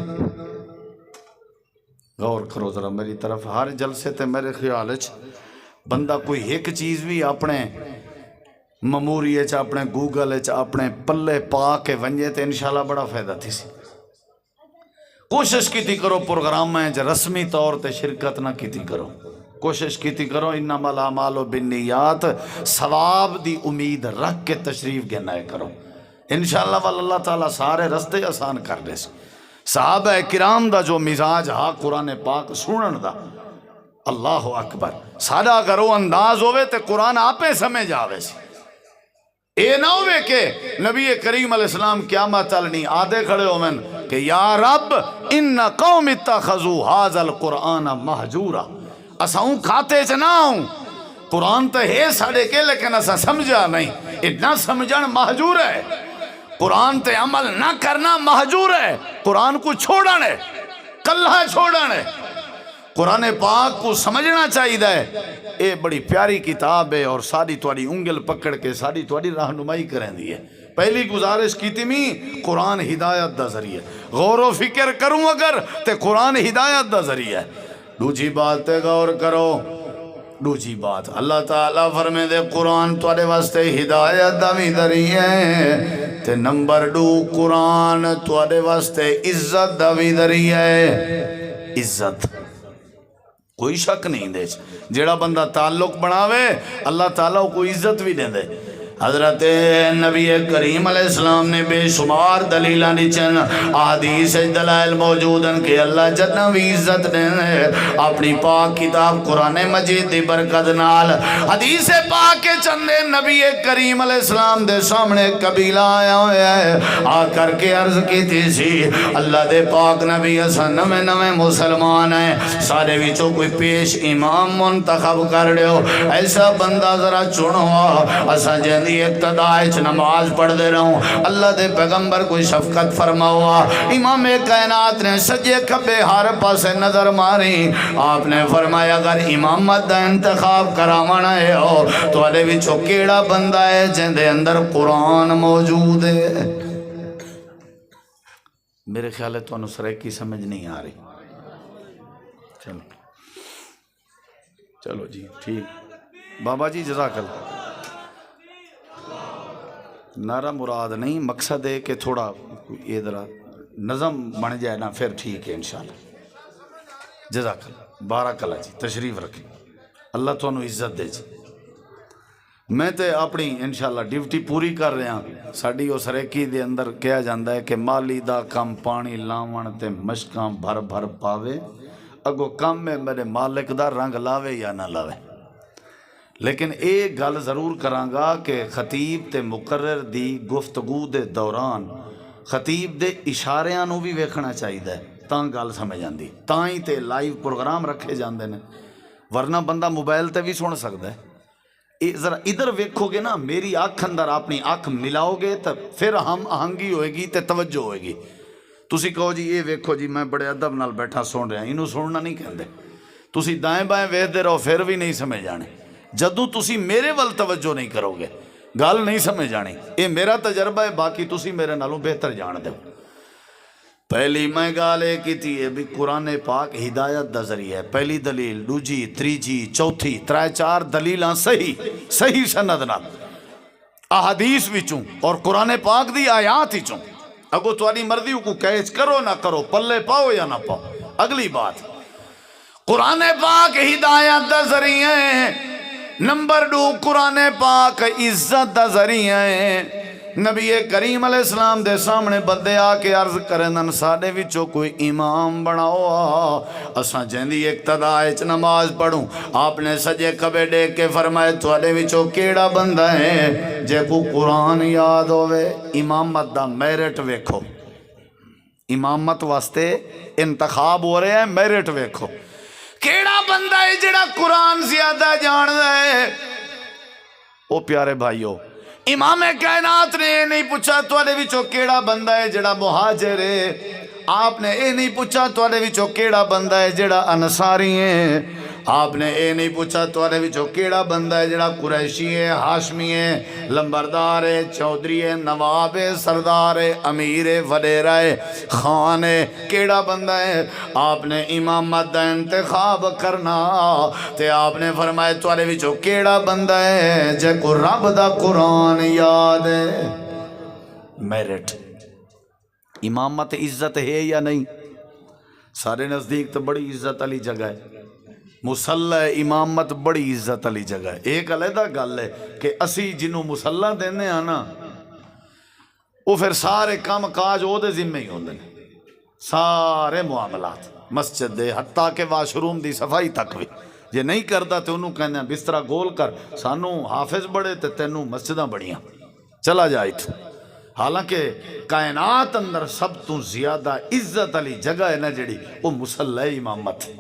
غور کرو ذرا میری طرف، ہر جلسے تے میرے خیال وچ بندہ کوئی ایک چیز بھی اپنے میموری اچ اپنے گوگل اچ اپنے پلے پا کے ونجے تے انشاءاللہ بڑا فائدہ تھی سی۔ کوشش کیتی کرو پروگرام میں رسمی طور تے شرکت نہ کیتی کرو، کوشش کیتی کرو انما الاعمال بالنیات، ثواب دی امید رکھ کے تشریف گنائے کرو انشاءاللہ واللہ تعالیٰ سارے رستے آسان کر دے سی۔ صحابہ کرام دا جو مزاج ہا قرآن پاک سنن دا، اللہ اکبر، سادہ اگر وہ انداز ہوئے تے قرآن آپے سمجھ آوے سی۔ اے نہ ہوئے کہ نبی کریم علیہ السلام قیامت چلنی آدھے کھڑے ہوئے کہ یا رب ان قوم اتخذوا ھذا القرآن مہجورا، اساں کھاتے چ نہ ہوں قرآن تو ہے ساڑے کے لیکن اسا سمجھا نہیں، اتنا سمجھن مہجور ہے، قرآن تے عمل نہ کرنا مہجور ہے، قرآن کو چھوڑن ہے، کلہ چھوڑن ہے، قرآن پاک کو سمجھنا چاہیے ہے۔ اے بڑی پیاری کتاب ہے اور ساری تواڈی انگل پکڑ کے ساری تواڈی رہنمائی کریں دی ہے۔ پہلی گزارش کی تھی قرآن ہدایت دا ذریعہ، غور و فکر کروں اگر تے قرآن ہدایت دا ذریعہ ہے۔ دوسری بات تے غور کرو، دوسری بات اللہ تعالیٰ فرمے دے قرآن تواڈے واسطے ہدایت دا بھی ذریعہ ہے تے نمبر 2 قرآن تواڈے واسطے عزت دا بھی ذریعہ ہے۔ عزت کوئی شک نہیں دے، جیڑا بندہ تعلق بناوے اللہ تعالیٰ کو عزت بھی دے دے۔ حضرت نبی کریم علیہ السلام نے بے شمار دلیلہ نیچن احادیث دلائل موجود ہیں کہ اللہ جتنا بھی عزت دے اپنی پاک کتاب قرآن مجید دی برکت نال۔ حدیث پاک کے چندے نبی کریم علیہ السلام دے سامنے قبیلہ آیا ہویا ہے، آ کر کے عرض کی تھی سی اللہ دے پاک نبی اساں نویں نویں مسلمان ہیں، سارے وچوں کوئی پیش امام منتخب کر دیو، ایسا بندہ ذرا چنو اساں جے دی ابتدا وچ نماز پڑھ دے رہوں اللہ دے پیغمبر کوئی شفقت فرماؤ امام کائنات نے سجے کھبے ہر پاسے نظر ماری آپ نے فرمایا اگر امامت دا انتخاب کراونا ہے تو والے وچوں کیڑا بندہ ہے جن دے اندر قرآن موجود ہے میرے خیال ہے تو سرائکی سمجھ نہیں آ رہی چلو چلو جی ٹھیک بابا جی جزاک اللہ نعرہ مراد نہیں مقصد ہے کہ تھوڑا یہ ذرا نظم بن جائے نا پھر ٹھیک ہے انشاءاللہ جزاک اللہ بارک اللہ جی تشریف رکھیں اللہ تو عزت دے جی میں تے اپنی انشاءاللہ ڈیوٹی پوری کر رہا ہوں ساڈی اس ریکی دے اندر کہا جاندہ ہے کہ مالی دا کم پانی لاون تے مشکاں بھر بھر پاوے اگو کم میں میرے مالک دا رنگ لاوے یا نہ لاوے لیکن ایک گل ضرور کرانگا کہ خطیب تے مقرر دی گفتگو دے دوران خطیب دے اشاریاں نو بھی ویکھنا چاہیے تاں گل سمجھ آندی تاں ہی تے لائیو پروگرام رکھے جاندے نے ورنہ بندہ موبائل تے بھی سن سکتا ہے ذرا ادھر ویکھو گے نا میری آنکھ اندر اپنی آنکھ ملاؤ گے تو پھر ہم آہنگی ہوئے گی تے توجہ ہوئے گی تسی کہو جی یہ ویکھو جی میں بڑے ادب نال بیٹھا سن رہا انہوں سننا نہیں کہندے تسی دائیں بائیں ویکھدے رہو پھر بھی نہیں سمجھ جانے جدوں تسی میرے ول توجہ نہیں کرو گے گل نہیں سمجھ جانی یہ میرا تجربہ ہے باقی تسی میرے نالوں بہتر جان دو پہلی میں گالے کی تھی بھی قرآن پاک ہدایت دا ذریعہ ہے پہلی دلیل دوجی تریجی چوتھی ترائے چار دلیلاں صحیح سند نال احادیث وچوں اور قرآن پاک دی آیات وچوں اگو تواڈی مرضی کو کیچ کرو نہ کرو پلے پاؤ یا نہ پاؤ اگلی بات قرآن پاک ہدایت دا ذریعہ ہے نمبر 2 قرآن پاک عزت دا ذریعہ ہے نبی کریم علیہ السلام دے سامنے بندے آ کے عرض کرن ساڈے وچوں کوئی امام بناؤ اساں جیندی اقتدا وچ نماز پڑھوں آپ نے سجے کھبے ڈیک کے فرمائے تواڈے وچوں کیڑا بندہ ہے جے کو قرآن یاد ہوے امامت دا میرٹ ویکھو امامت واسطے انتخاب ہو رہے ہیں میرٹ ویکھو کیڑا بندہ ہے جڑا قرآن زیادہ جاندا ہے او پیارے بھائیو امام کائنات نے یہ نہیں پوچھا تواڈے وچوں کیڑا بندہ ہے جڑا مہاجر ہے آپ نے یہ نہیں پوچھا تواڈے وچوں کیڑا بندہ ہے جڑا انصاری ہے آپ نے یہ نہیں پوچھا تواڈے وچوں کیڑا بندہ ہے جڑا قریشی ہے ہاشمی ہے لمبردار ہے چودھری ہے نواب ہے سردار ہے امیر ہے وڈیرا ہے خان ہے کیڑا بندہ ہے آپ نے امامت دا انتخاب کرنا تے آپ نے فرمایا تواڈے وچوں کیڑا بندہ ہے جے کو رب دا قرآن یاد ہے میرٹ امامت عزت ہے یا نہیں سارے نزدیک تو بڑی عزت والی جگہ ہے مسلح امامت بڑی عزت والی جگہ ہے ایک علیحدہ گل ہے کہ اسی جنوں مسلح دینے ہیں نا وہ پھر سارے کام کاج او دے ذمہ ہی ہوندے نے سارے معاملات مسجد دے حتیٰ کہ واش روم دی صفائی تک بھی جے نہیں کردا تے انہوں کہنے بسترا گول کر سانو حافظ بڑے تے تینوں مسجداں بڑیاں چلا جا ایتھوں حالانکہ کائنات اندر سب تو زیادہ عزت والی جگہ ہے نا جڑی وہ مسلح امامت ہے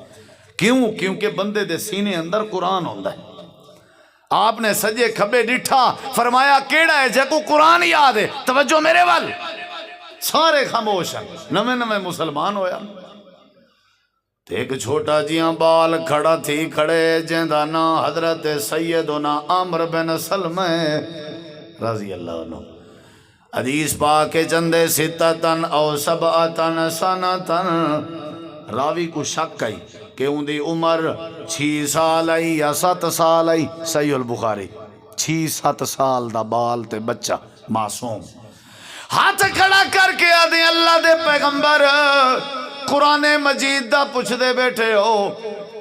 کیوں کیونکہ بندے دے سینے اندر قرآن ہوندہ ہے آپ نے سجے کھبے ڈٹھا فرمایا کیڑا ہے جے کو قرآن یاد ہے توجہ میرے وال سارے خاموش ہیں نوے مسلمان ہویا ایک چھوٹا جیاں بال کھڑا تھی کھڑے جیندہ نا حضرت سیدنا عمر بن سلمہ رضی اللہ عنہ حدیث پاک چندے ستتن او سبعتن سنتن راوی کو شک آئی کہ ان دی عمر 6 سال آئی یا 7 سال آئی صحیح البخاری 6-7 سال دا بال تے بچہ معصوم ہاتھ کھڑا کر کے آدھے اللہ دے پیغمبر قرآن مجید دا پوچھ دے بیٹھے ہو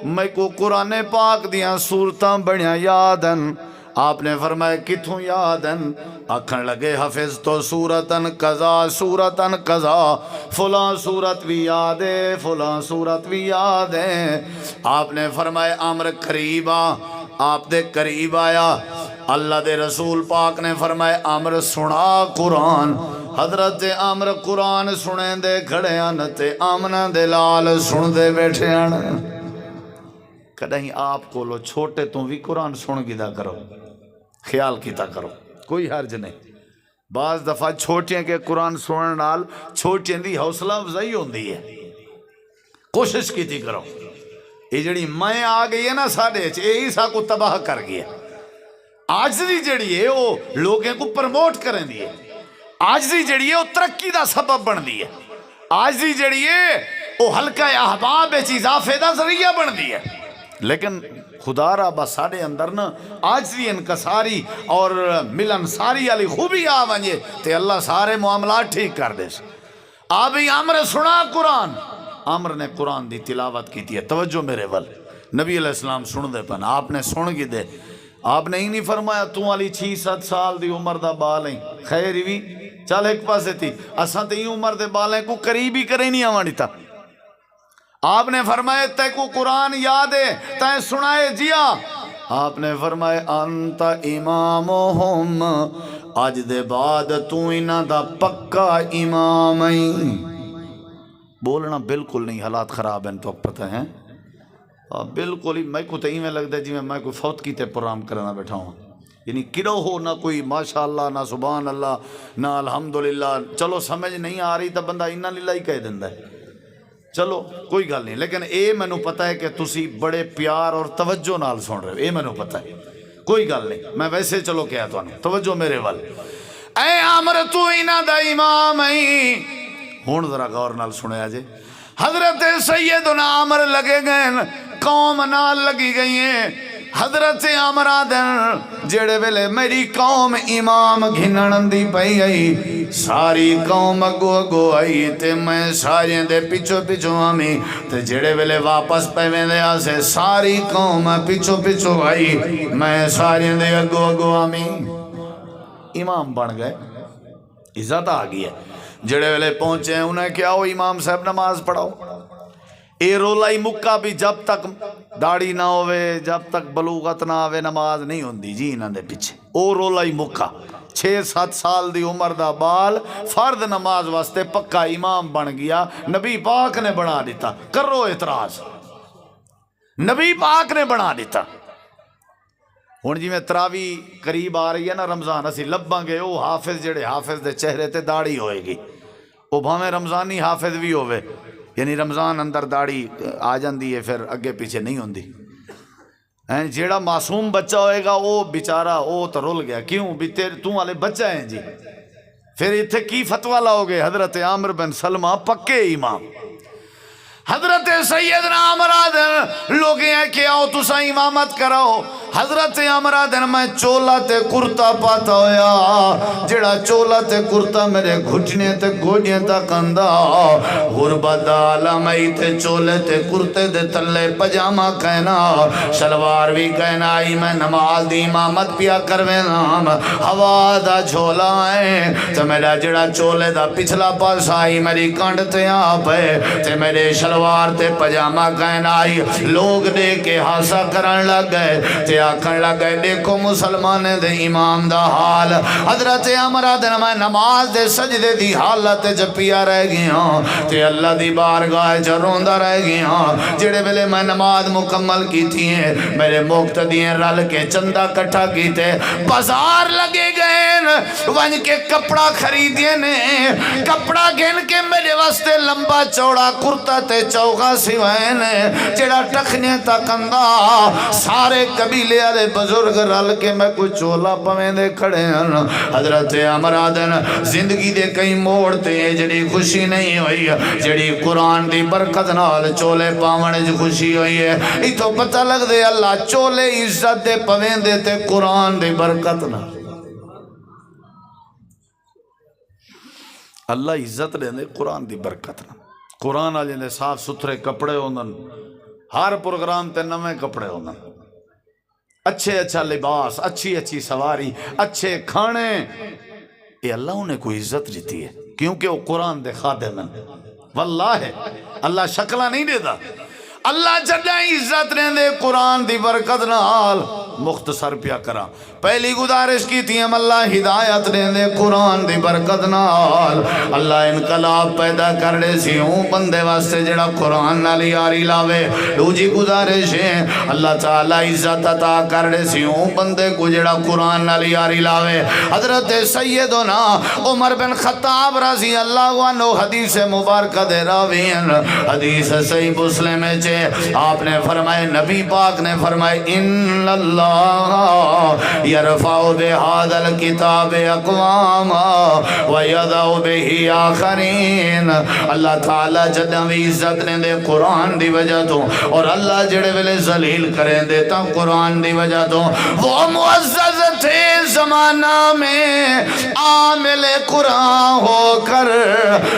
میں کو قرآن پاک دیاں صورتاں بڑیاں یادن آپ نے فرمایا کتھوں یادن آکھن لگے حفظ تو سورتن قضا سورتن قضا فلاں سورت بھی یاد ہے فلاں سورت بھی یاد ہے آپ نے فرمایا عمر قریب آ آپ دے قریب آیا اللہ دے رسول پاک نے فرمایا عمر سنا قرآن حضرت عمر قرآن سنے دے کھڑے آنتے آمنہ دے لال سن دے بیٹھے آن کدہیں آپ کو لو چھوٹے تو بھی قرآن سن گدا کرو خیال کیتا کرو کوئی حرج نہیں. بعض دفعہ چھوٹیاں کے قرآن سنن نال چھوٹیاں دی حوصلہ افزائی ہوندی ہے. کوشش کیتی کرو. یہ جڑی میں آ گئی ہے نا ساڈے چ یہی سا کو تباہ کر گیا. آج دی جڑی ہے وہ لوگوں کو پرموٹ کریں دی ہے. آج دی جڑی ہے وہ ترقی دا سبب بن دی ہے. آج دی جڑی ہے وہ حلقہ احباب اضافے دا ذریعہ بن دی ہے. لیکن خدا را بس ساڑے اندر نا آج دی انکساری اور ملن ساری علی خوبی آ ونجے تے اللہ سارے معاملات ٹھیک کر دے. آبی عمر سنا قرآن. عمر نے قرآن دی تلاوت کی تھی. توجہ میرے ول. نبی علیہ السلام سن دے پن. آپ نے سن گی دے. آپ نے ہی نہیں فرمایا تو علی 6-7 سال دی عمر دا بال ہیں خیر بھی چل ایک پاسے تھی اساں تے ہی عمر دے بال ہیں کو قریب ہی کرے نہیں آوانی تھا. آپ نے فرمایا تے کو قرآن یاد ہے تے سنائے جیا. آپ نے فرمایا انت امامہم آج دے بعد تو انہ دا پکا امام ہیں. بولنا بالکل نہیں. حالات خراب ہیں تو پتہ ہیں بالکل ہی. میں کو تو میں لگتا ہے جی میں کوئی فوت کیتے پروگرام کرنا بیٹھا ہوں. یعنی کڑو ہو نہ کوئی ماشاءاللہ نہ سبحان اللہ نہ الحمدللہ. چلو سمجھ نہیں آ رہی تو بندہ انہا للہ ہی کہہ دیندہ ہے. چلو کوئی گل نہیں. لیکن اے میں نو پتہ ہے کہ تسی بڑے پیار اور توجہ نال سن رہے ہو. اے میں نو پتہ ہے کوئی گل نہیں. میں ویسے چلو کیا تو توجہ میرے وال. اے عمر تو انہا دا امام ہیں. ہون ذرا غور نال سنیا جے. حضرت سیدنا عمر لگے گئے قوم نال لگی گئی ہیں. حضرت عمر آدن جڑے ویلے میری قوم امام گھنن دی پئی آئی ساری قوم اگو اگو آئی تے میں سارے دے پچھو پچھو آمی تے جڑے ویلے واپس پہ میں دے آسے ساری قوم پچھو پچھو آئی میں سارے دے اگو اگو آمی. امام بن گئے. عزت آ گئی ہے. جڑے ویلے پہنچے ہیں انہیں کیا ہو امام صاحب نماز پڑھاؤ. اے رولائی مکہ بھی جب تک داڑھی نہ ہوئے جب تک بلوغت نہ آوے نماز نہیں ہوندی جی انہاں دے پیچھے. او رولائی مکہ 6-7 سال دی عمر دا بال فرد نماز واسطے پکا امام بن گیا. نبی پاک نے بنا دیتا. کرو اعتراض. نبی پاک نے بنا دیتا. ہن جی میں تراوی قریب آ رہی ہے نا رمضان اسی لباں گے او حافظ جڑے حافظ دے چہرے تے داڑھی ہوئے گی. او بھاویں رمضانی حافظ بھی ہوئے یعنی رمضان اندر داڑھی آ جاندی ہے پھر اگے پیچھے نہیں ہوندی. جیڑا معصوم بچہ ہوئے گا وہ بیچارہ وہ تو رول گیا. کیوں بھی تو والے بچہ ہیں جی. پھر اتھے کی فتوہ لاؤ گے. حضرت عامر بن سلمہ پکے امام. حضرت سیدنا عمر آدن لوگ ہیں کہ آؤ تسا امامت کراؤ. حضرت عمر آدن میں چولا تے کرتا پاتا ہویا جڑا چولا تے کرتا میرے گھٹنے تے گوڑیاں تا کندہ غربت عالمی تے چولے تے کرتے دے تلے پجامہ کہنا شلوار بھی کہنا آئی میں نماز دی امامت پیا کروے نام ہوا دا جھولا ہے تے میرا جڑا چولے دا پچھلا پاس آئی میری کانڈ تے آپ ہے تے میرے شلوار تے پجامہ کہنا آئی. لوگ دے کے ہاسا کرن لگ گئے تے آکھن لگ گئے دیکھو مسلمان دے امام دا حال. حضرت عمر آدن میں نماز دے سجدے دی حالت جپیا رہ گیا تے اللہ دی بارگاہ جروندہ رہ گیا. جڑے بلے میں نماز مکمل کی تھی ہیں میرے مقتدین رل کے چندہ کٹھا کی تے بازار لگے گئے ون کے کپڑا خریدیے نے کپڑا گھن کے میرے واسطے لمبا چوڑا کرتا تے چوغا سوائے نے جڑا ٹکھنے تک اندہ سارے قبیلے والے بزرگ رل کے میں کوئی چولا پویں دے کھڑے ہیں. حضرت عمر آدن زندگی دے کئی موڑ تے جڑی خوشی نہیں ہوئی جڑی قرآن دی برکت نال چولے پاونے جو خوشی ہوئی ہے. اتو پتہ لگ دے اللہ چولے عزت دے پویں دے تے قرآن دی برکت نال اللہ عزت دے قرآن دی برکت نال. قرآن آجیں دے صاف ستھرے کپڑے ہوندن ہر پروگرام تے نویں کپڑے ہوندن اچھے اچھا لباس اچھی اچھی سواری اچھے کھانے. یہ اللہ نے کوئی عزت جیتی ہے کیونکہ وہ قرآن دے خادم ہیں. واللہ اللہ شکلہ نہیں دیتا. اللہ جڑا عزت نے دے قرآن دی برکت نال مختصر پیا کرا پہلی گزارش کی تھی ہم اللہ ہدایت دے دے قرآن دی برکت نال اللہ انقلاب پیدا کر دے سی ہوں بندے واسطے جڑا قرآن نال یاری لاوے دوجی گزارش ہے اللہ تعالیٰ عزت عطا کر دے سی ہوں بندے کو جڑا قرآن نال یاری لاوے حضرت سیدنا عمر بن خطاب رضی اللہ عنہ حدیث مبارکہ دے راوین حدیث صحیح مسلم ہے آپ نے فرمائے نبی پاک نے فرمائے ان اللہ یرفع بہذا الکتاب اقواما ویضع بہ آخرین اللہ تعالیٰ جدہ بھی عزت نے دے قرآن دی وجہ تو اور اللہ جڑے ویلے ذلیل کریں دیتا قرآن دی وجہ تو وہ معزز تھے زمانہ میں عامل قرآن ہو کر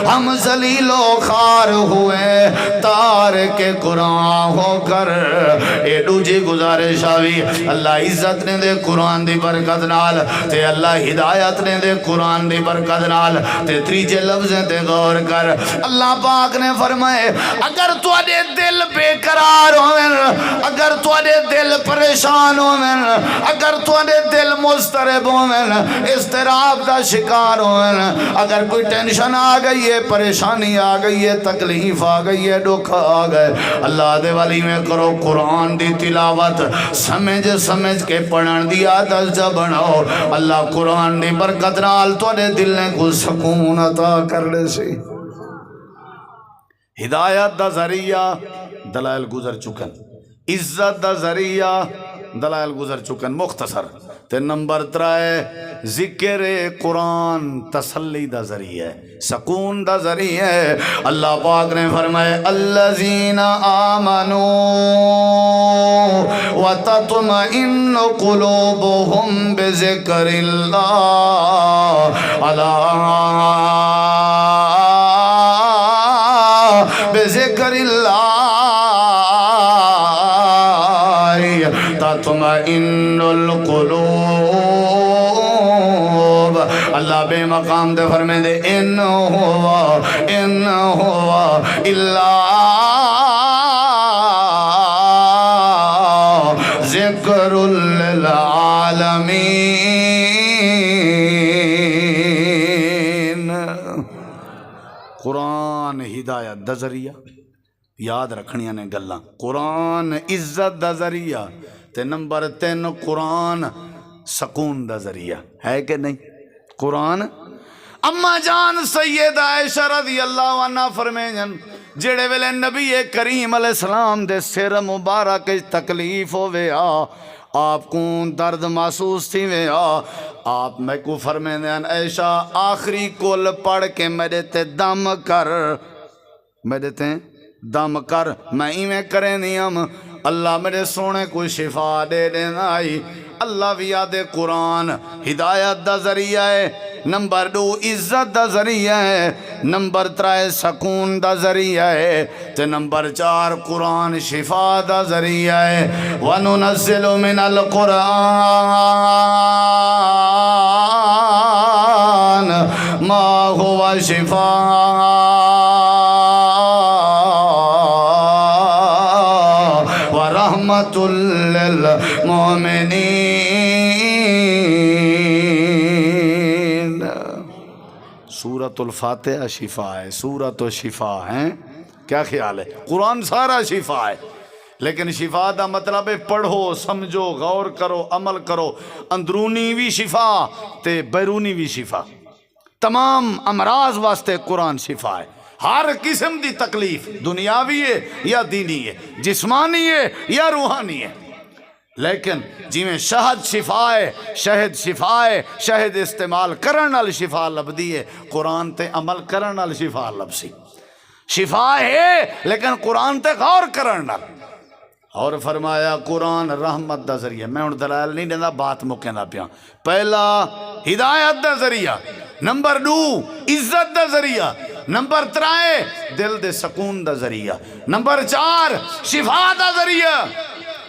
ہم ذلیل و خار ہوئے تارک قرآن ہو کر اے دوجی گزارش آوی اللہ عزت نے دے قرآن دی برکت نال تے اللہ ہدایت نے دے قرآن دی برکت نال تے تریجے لفظیں تے غور کر اللہ پاک نے فرمائے اگر تو اڈے دل بے قرار ہوئن اگر تو اڈے دل پریشان ہوئن اگر تو اڈے دل مضطرب ہوئن اضطراب دا شکار ہوئن اگر کوئی ٹینشن آ گئی ہے پریشانی آ گئی ہے تکلیف آ گئی ہے دکھ آ گئے اللہ دے والی میں کرو قرآن دی تلاوت سمجھ کے پڑھن دی عادت جا بناؤ اللہ قرآن دی برکت نال تواڈے دل نے کو سکون عطا کر دے سی ہدایت دا ذریعہ دلائل گزر چکن عزت دا ذریعہ دلائل گزر چکن مختصر تے نمبر 3 ذکر قرآن تسلی دا ذریعہ سکون دا ذریعہ اللہ پاک نے فرمائے الذین آمنوا وتطمئن قلوبهم بذکر اللہ بذکر اللہ تطمئن القلوب اللہ بے مقام دے فرمائے دے ان ہوا الا ذکر للعالمین قرآن ہدایت دا ذریعہ یاد رکھنیاں نے گلاں قرآن عزت دا ذریعہ تے نمبر 3 قرآن سکون دا ذریعہ ہے کہ نہیں قرآن اما جان سید عائشہ رضی اللہ عنہ فرمائیں جڑے ویلے نبی کریم علیہ السلام دے سر مبارک تکلیف ہوئے آپ کو درد محسوس تھی وے آپ میں کو فرمائیں عائشہ آخری کل پڑھ کے میرے تے دم کر میرے تے دم کر میں ایویں کریں نیم اللہ میرے سونے کو شفا دے دینا آئی اللہ بھی یاد قرآن ہدایت دا ذریعہ ہے نمبر 2 عزت دا ذریعہ ہے نمبر 3 سکون دا ذریعہ ہے تے نمبر 4 قرآن شفا دا ذریعہ ہے وَنُنَزِّلُ مِنَ الْقُرْآنِ مَا هُوَ شِفَاءٌ ورحمت للمؤمنین سورۃ الفاتحہ شفا ہے سورۃ الشفا ہے کیا خیال ہے قرآن سارا شفا ہے لیکن شفا دا مطلب ہے پڑھو سمجھو غور کرو عمل کرو اندرونی بھی شفا تے بیرونی بھی شفا تمام امراض واسطے قرآن شفا ہے ہر قسم دی تکلیف دنیاوی ہے یا دینی ہے جسمانی ہے یا روحانی ہے لیکن جی میں شہد شفا ہے شہد شفا ہے شہد استعمال کرن نال شفا لبدی ہے قرآن تے عمل کرن نال شفا لبسی شفا ہے لیکن قرآن تے غور کرن نال اور فرمایا قرآن رحمت دا ذریعہ میں ان دلائل نہیں دینا بات مکینہ پیا پہلا ہدایت دا ذریعہ نمبر 2 عزت دا ذریعہ نمبر 3 دل دے سکون دا ذریعہ نمبر 4 شفا دا ذریعہ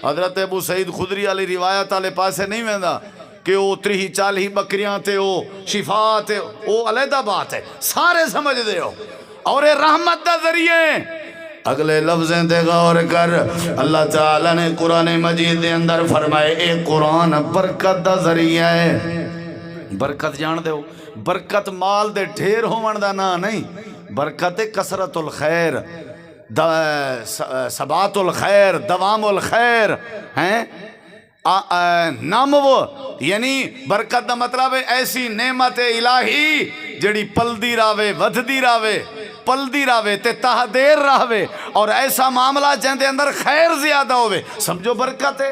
حضرت ابو سعید خدری علی روایت والے پاسے نہیں ویندا کہ او 30-40 بکریاں تے او شفا تے او علیحدہ بات ہے سارے سمجھ دے ہو اور اے رحمت دا ذریعہ اگلے لفظیں دے غور کر، اللہ تعالیٰ نے قرآن مجید دے اندر فرمائے اے قرآن برکت دا ذریعہ ہے۔ برکت جان دے ہو، برکت مال دے ڈھیر ہون دا نا نہیں، برکت کثرت الخیر، ثبات الخیر، دوام الخیر ہیں نامو، یعنی برکت دا مطلب ہے ایسی نعمت الہی جڑی پلدی راوے، ودھدی راوے، پلدی راوے تے تہدیر راوے، اور ایسا معاملہ جن دے اندر خیر زیادہ ہوئے، سمجھو برکت ہے۔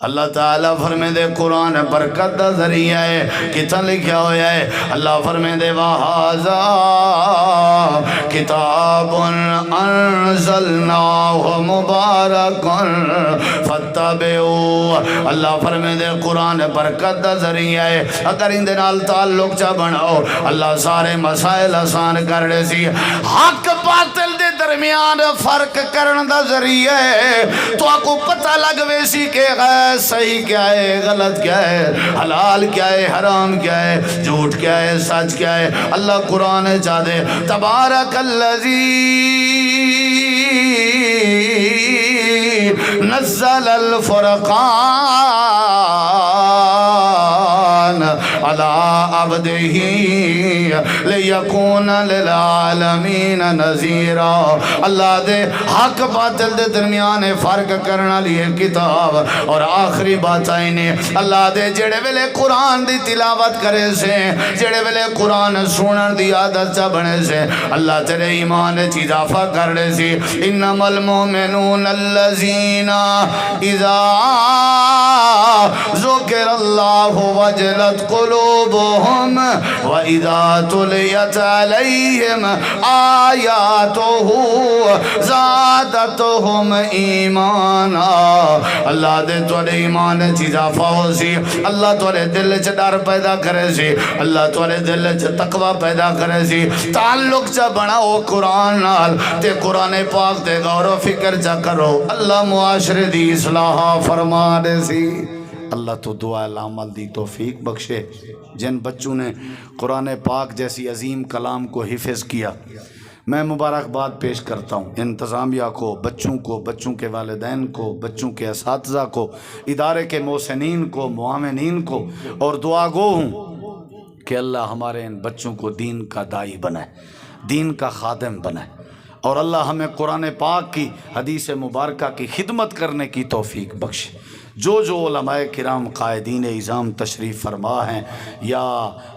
اللہ تعالیٰ فرمے دے قرآن برکت دا ذریعہ ہے، کتنا لکھا ہویا ہے، اللہ فرمے دے وَهَذَا کتاب انزلناہ مبارک فاتبعوا، اللہ فرمے دے قرآن برکت دا ذریعہ ہے، اگر اندے نال تعلق چا بناؤ اللہ سارے مسائل آسان کر دے سی، حق باطل دے درمیان فرق کرن دا ذریعہ ہے، تو آپ کو پتہ لگوے سی کہ صحیح کیا ہے، غلط کیا ہے، حلال کیا ہے، حرام کیا ہے، جھوٹ کیا ہے، سچ کیا ہے۔ اللہ قرآن چاہ دے تبارک الذی نزل الفرقان علی عبدہ لیکون للعالمین نذیرا، اللہ دے حق باطل دے درمیان فرق کرنا لیے کتاب، اور آخری بات آئینے اللہ دے جڑے ویلے قرآن دی تلاوت کرے سے، جڑے ویلے قرآن سنن دی عادت چا بنے سے، اللہ تیرے ایمان چیز اضافہ کر دے سی، انما المؤمنون الذین اذا ذکر اللہ وجلت قلوبهم وَإِذَا تُلِيَتْ عَلَيْهِمْ آيَاتُهُ زَادَتْهُمْ ایمانا، اللہ دے توڑے ایمان چیزا فاؤ سی، اللہ توڑے دل چ ڈر پیدا کرے سی، اللہ توڑے دل چ تقوی پیدا کرے سی، تعلق چا بناؤ قرآن نال تے قرآن پاک دے غور و فکر چا کرو، اللہ معاشرے دی اصلاح فرما دے سی۔ اللہ تو دعا العمل دی توفیق بخشے، جن بچوں نے قرآن پاک جیسی عظیم کلام کو حفظ کیا، میں مبارکباد پیش کرتا ہوں انتظامیہ کو، بچوں کے والدین کو، بچوں کے اساتذہ کو، ادارے کے محسنین کو، معاونین کو، اور دعا گو ہوں کہ اللہ ہمارے ان بچوں کو دین کا داعی بنائے، دین کا خادم بنائے، اور اللہ ہمیں قرآن پاک کی حدیث مبارکہ کی خدمت کرنے کی توفیق بخشے۔ جو علماء کرام قائدین اعظام تشریف فرما ہیں یا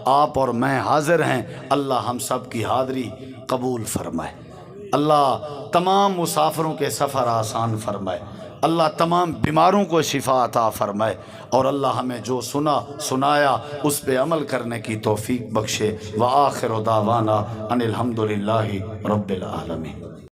آپ اور میں حاضر ہیں، اللہ ہم سب کی حاضری قبول فرمائے، اللہ تمام مسافروں کے سفر آسان فرمائے، اللہ تمام بیماروں کو شفا عطا فرمائے، اور اللہ ہمیں جو سنایا اس پہ عمل کرنے کی توفیق بخشے۔ وآخر دعوانا ان الحمدللہ رب العالمین۔